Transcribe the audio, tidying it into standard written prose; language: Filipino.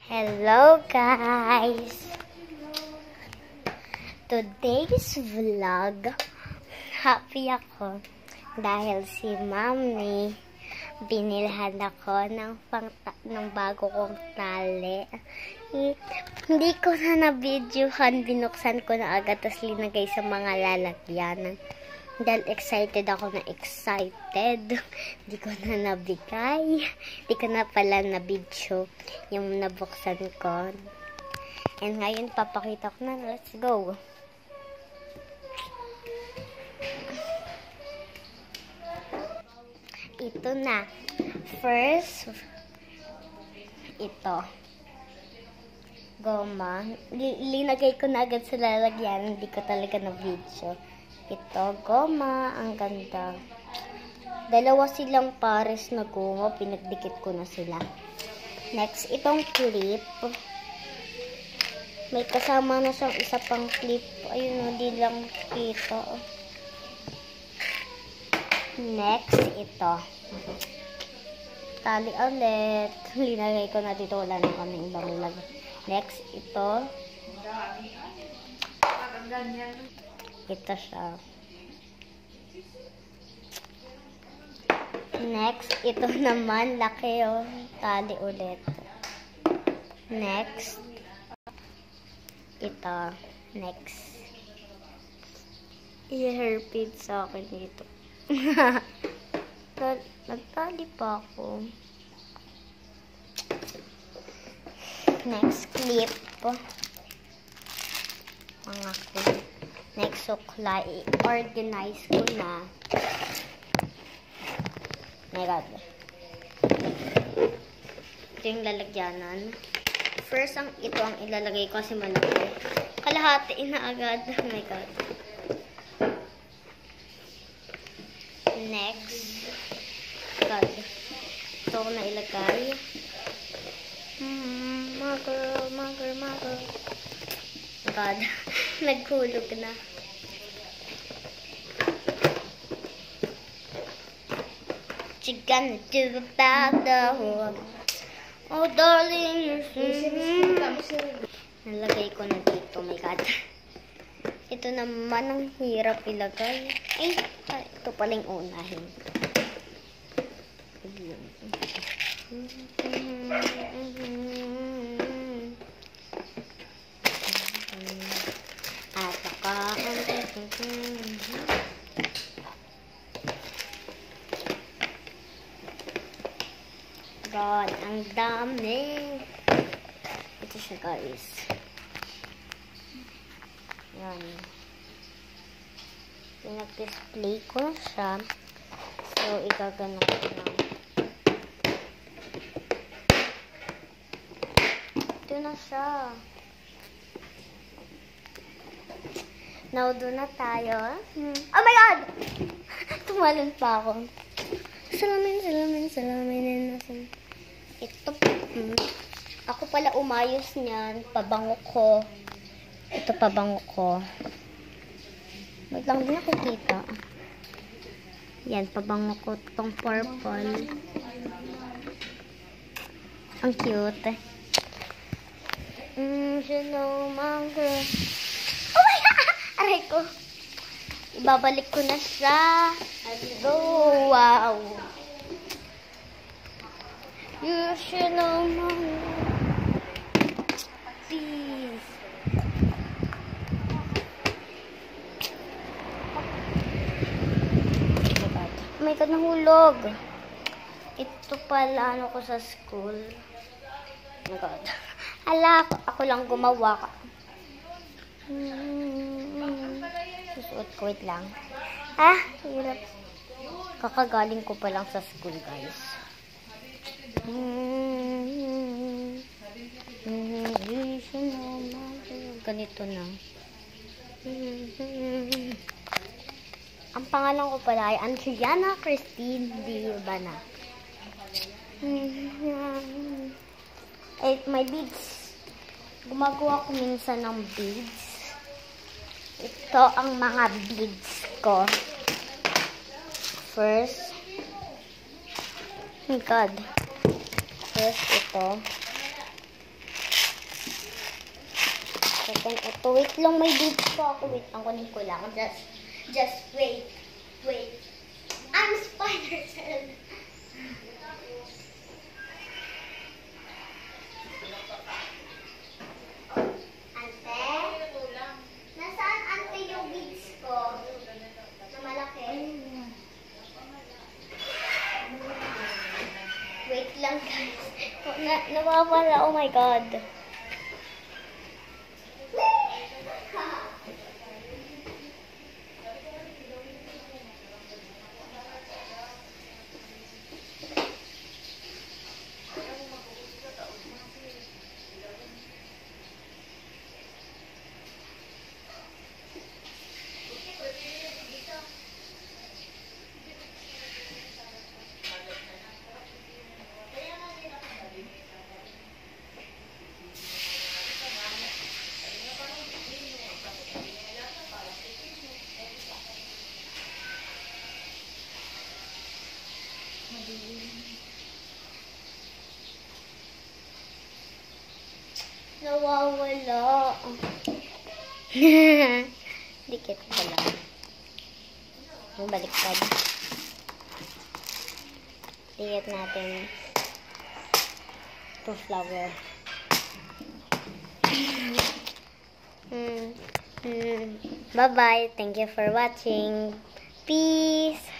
Hello guys! Today's vlog, happy ako dahil si Mami binilhan ako ng bago kong tali. Hindi ko na na-videohan, binuksan ko na agad tapos linagay sa mga lalagyanan. Dahil excited ako na excited. Hindi ko na nabigay. Hindi ko na pala na-video yung nabuksan ko. And ngayon, papakita ko na. Let's go. Ito na. First, ito. Goma. Linagay ko na agad sa lalagyan. Hindi ko talaga na-video. Ito, goma. Ang ganda. Dalawa silang pares na goma. Pinagdikit ko na sila. Next, itong clip. May kasama na siyang isa pang clip. Ayun, hindi lang kita. Next, ito. Tali ulit. Linagay ko na dito. Wala na kami ibang nilagay. Next, ito. Ito siya. Next, ito naman. Laki oh. Tali ulit. Next. Ito. Next. I-hairpin sa akin dito. Nagtali pa ako. Next, clip. Mga clip. Next, sukla. I-organize ko na. Oh my God. Ito yung lalagyanan. First, ito ang ilalagay ko kasi malaki. Kalahati na agad. Oh my God. Next. God. Ito ko na ilagay. Mother. God. Naghulog na. What you gonna do about the world? Oh, darling. Nalagay ko na dito. Oh my God. Ito naman ang hirap ilagay. Ay, ito paling unahin. At saka God, ang dami. Ito siya guys. Yan. Pinag-display ko siya. So, igagano ko lang. Ito na siya. Now, doon na tayo. Oh my God! Tumalon pa ako. Salamin. Ito. Ako pala umayos niyan. Pabango ko. Ito pabango ko. Wait lang, din nakikita. Yan, pabango ko. Itong purple. Ang cute. Oh my God! Aray ko. Ibabalik ko na siya. Let's go. Wow. You should know my please. Oh my God, nahulog. Ito pala ano ko sa school. Oh my God. Ala, ako lang gumawa ka. Susuot ko, wait lang. Hirap. Kakagaling ko pa lang sa school, guys. Ganito na. Ang pangalan ko pala ay Angelina Christine Diabana. My beads. Gumagawa ko minsan ng beads. Ito ang mga beads ko. First, oh my God. First, ito. natin ito. Wait lang, may beads pa ako. Wait, ang kunin ko lang. Just wait. Wait. I'm spider cell. Ante? Nasaan ante yung beads ko? Na malaki. Wait lang guys. Nawawala. Oh my God. Nawawala. Dikit ko lang. Ang baliktad. Dikit natin. To flower. Bye-bye. Thank you for watching. Peace.